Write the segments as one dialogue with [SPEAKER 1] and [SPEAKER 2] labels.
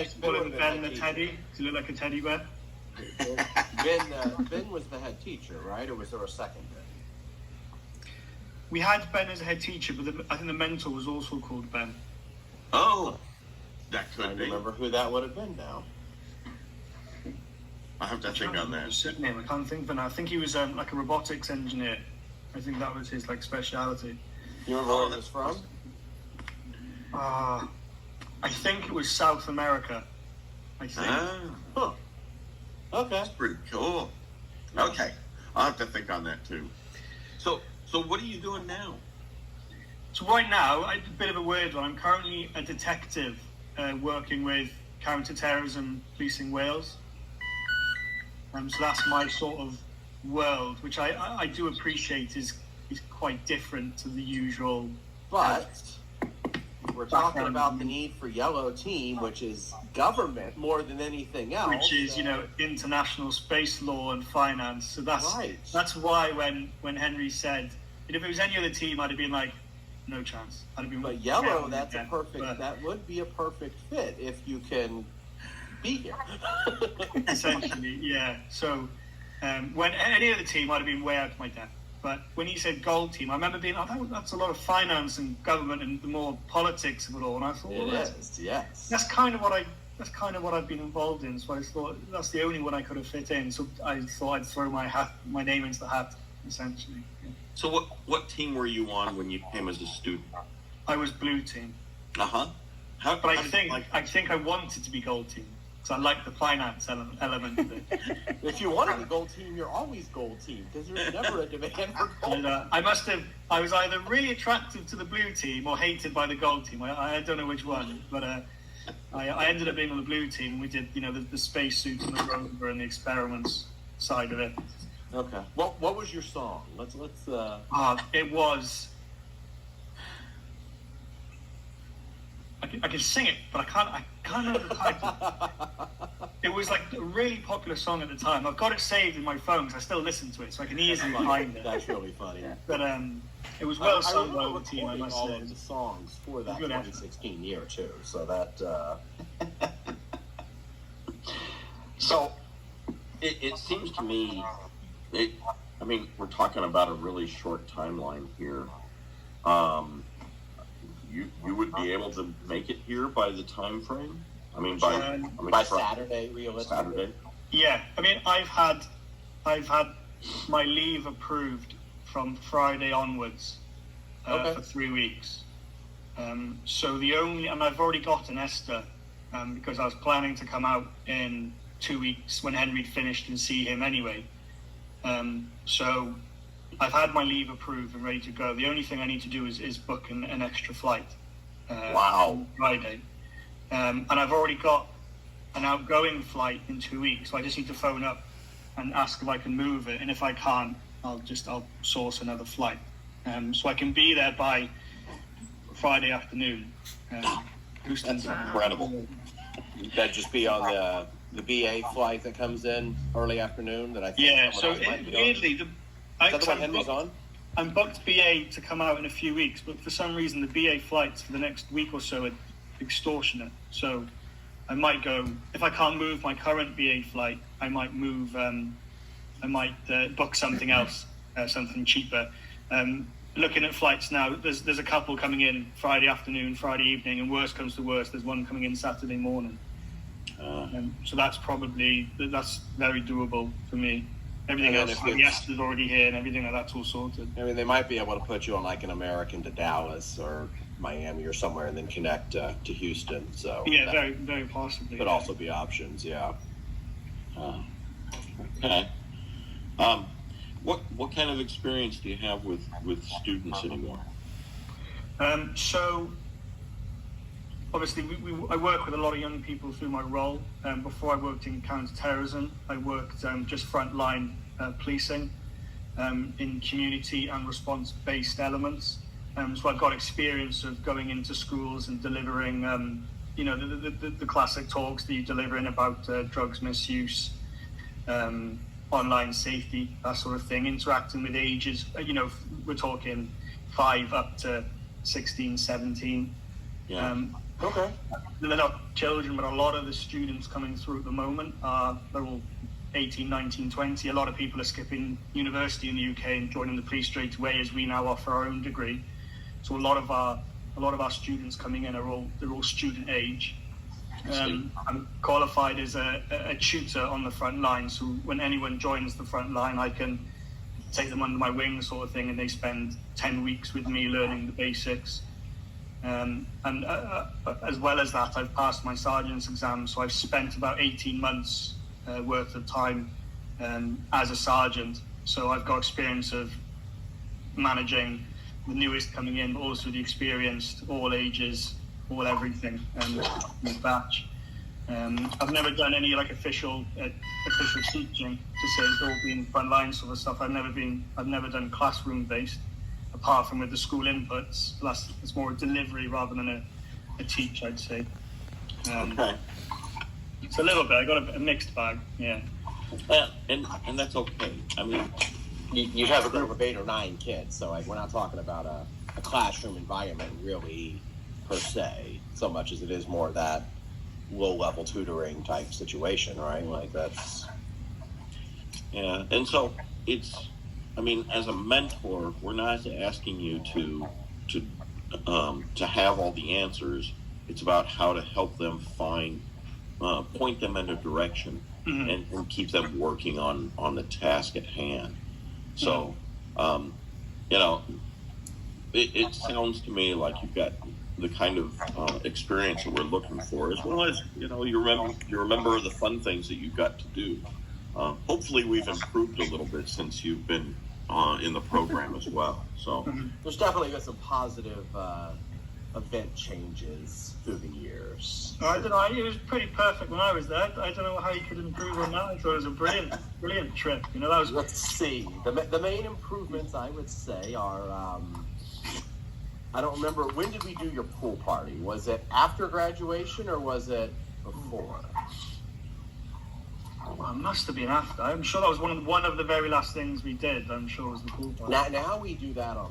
[SPEAKER 1] call him Ben the Teddy. Does he look like a teddy bear?
[SPEAKER 2] Ben was the head teacher, right? Or was there a second Ben?
[SPEAKER 1] We had Ben as a head teacher, but I think the mentor was also called Ben.
[SPEAKER 3] Oh, that could
[SPEAKER 2] I
[SPEAKER 3] be.
[SPEAKER 2] remember who that would have been now.
[SPEAKER 3] I have to think on that.
[SPEAKER 1] Name. I can't think of it now. I think he was like a robotics engineer. I think that was his like speciality.
[SPEAKER 2] You remember where he was from?
[SPEAKER 1] I think it was South America. I think.
[SPEAKER 2] Huh. Okay.
[SPEAKER 3] That's pretty cool. Okay. I'll have to think on that too. So what are you doing now?
[SPEAKER 1] So right now, a bit of a weird one. I'm currently a detective working with counter-terrorism policing Wales. So that's my sort of world, which I do appreciate is quite different to the usual.
[SPEAKER 2] But we're talking about the need for Yellow Team, which is government more than anything else.
[SPEAKER 1] Which is, international space law and finance. So that's why when Henry said, if it was any other team, I'd have been like, no chance. I'd have been.
[SPEAKER 2] But Yellow, that would be a perfect fit if you can be here.
[SPEAKER 1] Essentially, yeah. So when any other team, I'd have been way out of my depth. But when he said gold team, I remember being, that's a lot of finance and government and the more politics of it all. And I thought,
[SPEAKER 2] yes.
[SPEAKER 1] That's kind of what I've been involved in. So I thought that's the only one I could have fit in. So I thought I'd throw my name into the hat, essentially. Yeah.
[SPEAKER 3] So what team were you on when you came as a student?
[SPEAKER 1] I was blue team.
[SPEAKER 3] Uh-huh.
[SPEAKER 1] But I think I wanted to be gold team. So I like the finance element of it.
[SPEAKER 2] If you wanted the gold team, you're always gold team because there's never a demand for gold.
[SPEAKER 1] And, I was either really attractive to the blue team or hated by the gold team. I don't know which one, but I ended up being on the blue team. And we did, the spacesuits and the rover and the experiments side of it.
[SPEAKER 2] Okay. What was your song? Let's.
[SPEAKER 1] It was. I can sing it, but I can't remember the title. It was like a really popular song at the time. I've got it saved in my phone because I still listen to it, so I can easily find it.
[SPEAKER 2] That's really funny.
[SPEAKER 1] But it was well sung by the team, I must say.
[SPEAKER 2] All of the songs for that 2016 year too, so that.
[SPEAKER 3] So it seems to me, we're talking about a really short timeline here. You would be able to make it here by the time frame?
[SPEAKER 2] By Saturday, realistically.
[SPEAKER 3] Saturday?
[SPEAKER 1] Yeah, I've had my leave approved from Friday onwards for 3 weeks. So I've already got an Esther because I was planning to come out in 2 weeks when Henry'd finished and see him anyway. So I've had my leave approved and ready to go. The only thing I need to do is book an extra flight. On Friday. And I've already got an outgoing flight in 2 weeks, so I just need to phone up and ask if I can move it. And if I can't, I'll source another flight. So I can be there by Friday afternoon.
[SPEAKER 3] That's incredible.
[SPEAKER 2] That'd just be on the BA flight that comes in early afternoon that I think.
[SPEAKER 1] Yeah, so weirdly,
[SPEAKER 2] is that the one Henry's on?
[SPEAKER 1] I'm booked BA to come out in a few weeks, but for some reason the BA flights for the next week or so are extortionate. So I might go, if I can't move my current BA flight, I might move, book something else, something cheaper. Looking at flights now, there's a couple coming in Friday afternoon, Friday evening, and worst comes to worst, there's one coming in Saturday morning. So that's very doable for me. Everything else, the Est is already here, and everything like that's all sorted.
[SPEAKER 2] They might be able to put you on like an American to Dallas or Miami or somewhere, and then connect to Houston. So
[SPEAKER 1] yeah, very, very possibly.
[SPEAKER 2] Could also be options, yeah.
[SPEAKER 3] Okay. What kind of experience do you have with students anymore?
[SPEAKER 1] So obviously, I work with a lot of young people through my role. Before I worked in counter-terrorism, I worked just frontline policing in community and response-based elements. So I've got experience of going into schools and delivering, the classic talks that you deliver in about drugs misuse, online safety, that sort of thing, interacting with ages, we're talking 5 up to 16, 17.
[SPEAKER 3] Yeah.
[SPEAKER 2] Okay.
[SPEAKER 1] They're not children, but a lot of the students coming through at the moment they're all 18, 19, 20. A lot of people are skipping university in the UK and joining the police straight away, as we now offer our own degree. So a lot of our students coming in they're all student age. I'm qualified as a tutor on the front line, so when anyone joins the front line, I can take them under my wing, sort of thing, and they spend 10 weeks with me learning the basics. And as well as that, I've passed my sergeant's exam, so I've spent about 18 months worth of time as a sergeant. So I've got experience of managing the newest coming in, but also the experienced, all ages, all everything, and batch. I've never done any like official teaching to say it's all been frontline sort of stuff. I've never done classroom based, apart from with the school inputs. It's more a delivery rather than a teach, I'd say.
[SPEAKER 3] Okay.
[SPEAKER 1] It's a little bit. I got a mixed bag. Yeah.
[SPEAKER 3] And that's okay. I mean,
[SPEAKER 2] You have a group of 8 or 9 kids, so like we're not talking about a classroom environment really per se, so much as it is more that low-level tutoring type situation, right? Like that's...
[SPEAKER 3] Yeah, and so it's, I mean, as a mentor, we're not asking you to have all the answers. It's about how to help them point them in a direction, and keep them working on the task at hand. So, you know, it sounds to me like you've got the kind of experience that we're looking for, as well as, you know, you remember the fun things that you've got to do. Hopefully we've improved a little bit since you've been in the program as well. So
[SPEAKER 2] there's definitely been some positive event changes through the years.
[SPEAKER 1] I don't know. It was pretty perfect when I was there. I don't know how you could improve on that. I thought it was a brilliant trip. You know, that was.
[SPEAKER 2] Let's see. The main improvements I would say are. I don't remember, when did we do your pool party? Was it after graduation or was it before?
[SPEAKER 1] Well, it must have been after. I'm sure that was one of the very last things we did. I'm sure it was the pool party.
[SPEAKER 2] Now we do that on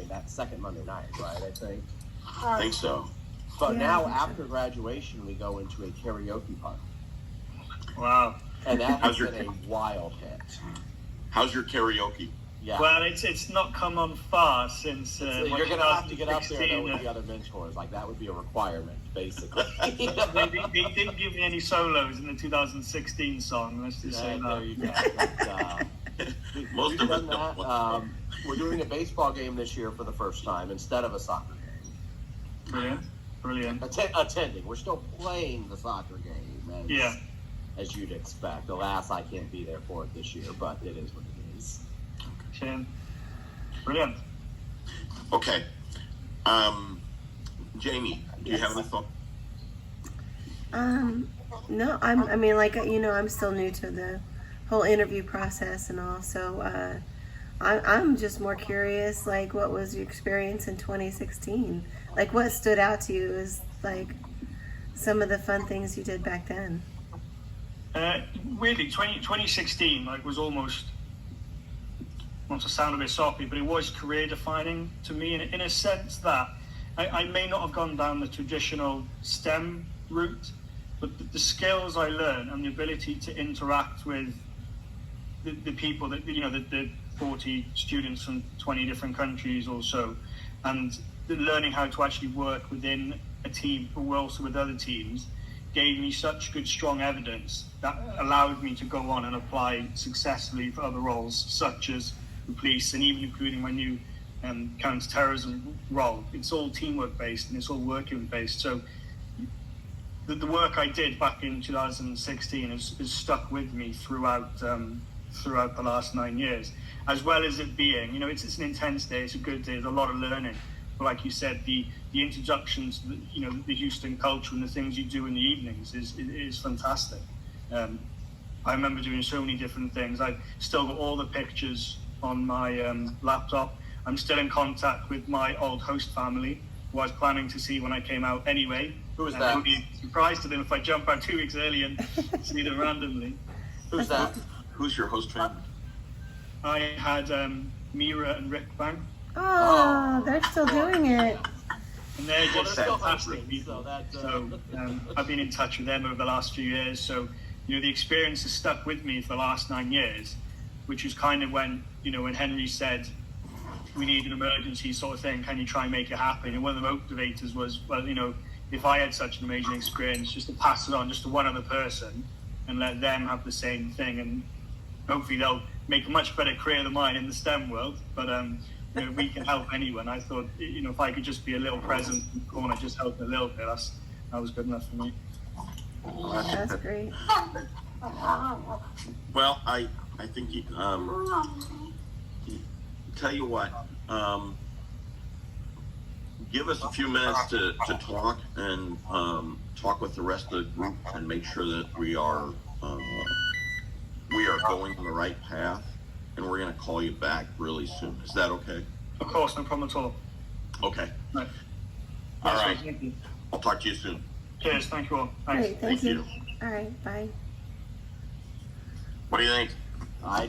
[SPEAKER 2] that second Monday night, right?
[SPEAKER 3] I think so.
[SPEAKER 2] But now after graduation, we go into a karaoke party.
[SPEAKER 1] Wow.
[SPEAKER 2] And that has been a wild hit.
[SPEAKER 3] How's your karaoke?
[SPEAKER 2] Yeah.
[SPEAKER 1] Well, it's not come on far since.
[SPEAKER 2] You're going to have to get up there though with the other mentors. Like that would be a requirement, basically.
[SPEAKER 1] they didn't give me any solos in the 2016 song. Let's just say that.
[SPEAKER 2] There you go.
[SPEAKER 3] Most of us don't.
[SPEAKER 2] We're doing a baseball game this year for the first time instead of a soccer game.
[SPEAKER 1] Brilliant.
[SPEAKER 2] Attending. We're still playing the soccer game. As you'd expect. Alas, I can't be there for it this year, but it is what it is.
[SPEAKER 1] Brilliant.
[SPEAKER 3] Okay. Jamie, do you have any thought?
[SPEAKER 4] No, I mean, like, you know, I'm still new to the whole interview process and all, so I'm just more curious, like, what was your experience in 2016? Like, what stood out to you is, like, some of the fun things you did back then?
[SPEAKER 1] Weirdly, 2016, like, was almost, not to sound a bit soppy, but it was career defining to me in a sense that I may not have gone down the traditional STEM route, but the skills I learned and the ability to interact with the people that, you know, the 40 students from 20 different countries or so, and learning how to actually work within a team, but also with other teams, gave me such good, strong evidence that allowed me to go on and apply successfully for other roles, such as the police, and even including my new counter-terrorism role. It's all teamwork based and it's all working based. So the work I did back in 2016 has stuck with me throughout the last 9 years, as well as it being, you know, it's an intense day, it's a good day, there's a lot of learning. But like you said, the introductions to the Houston culture and the things you do in the evenings is fantastic. I remember doing so many different things. I've still got all the pictures on my laptop. I'm still in contact with my old host family, who I was planning to see when I came out anyway.
[SPEAKER 2] Who was that?
[SPEAKER 1] I would be surprised to them if I jump out 2 weeks early and see them randomly.
[SPEAKER 2] Who's that?
[SPEAKER 3] Who's your host family?
[SPEAKER 1] I had Mira and Rick Bank.
[SPEAKER 4] Oh, they're still doing it.
[SPEAKER 1] and they're
[SPEAKER 5] Well,
[SPEAKER 1] just
[SPEAKER 5] they're still
[SPEAKER 1] fantastic
[SPEAKER 5] hungry,
[SPEAKER 1] people.
[SPEAKER 5] so that,
[SPEAKER 1] So I've been in touch with them over the last few years. So the experience has stuck with me for the last 9 years, which was kind of when when Henry said we need an emergency sort of thing. Can you try and make it happen? And one of the motivators was, well, if I had such an amazing experience, just to pass it on just to one other person and let them have the same thing, and hopefully they'll make a much better career than mine in the STEM world. But we can help anyone. I thought, if I could just be a little present in the corner, just help a little bit, that was good enough for me.
[SPEAKER 4] That's great.
[SPEAKER 3] Well, I think tell you what, give us a few minutes to talk and talk with the rest of the group and make sure that we are going on the right path, and we're going to call you back really soon. Is that okay?
[SPEAKER 1] Of course, no problem at all.
[SPEAKER 3] Okay.
[SPEAKER 1] Right.
[SPEAKER 3] All
[SPEAKER 1] Yes,
[SPEAKER 3] right.
[SPEAKER 1] Thank you.
[SPEAKER 3] I'll talk to you soon.
[SPEAKER 1] Cheers. Thank you all. Thanks.
[SPEAKER 4] Great, thank you. All right, bye.
[SPEAKER 3] What do you think?
[SPEAKER 2] I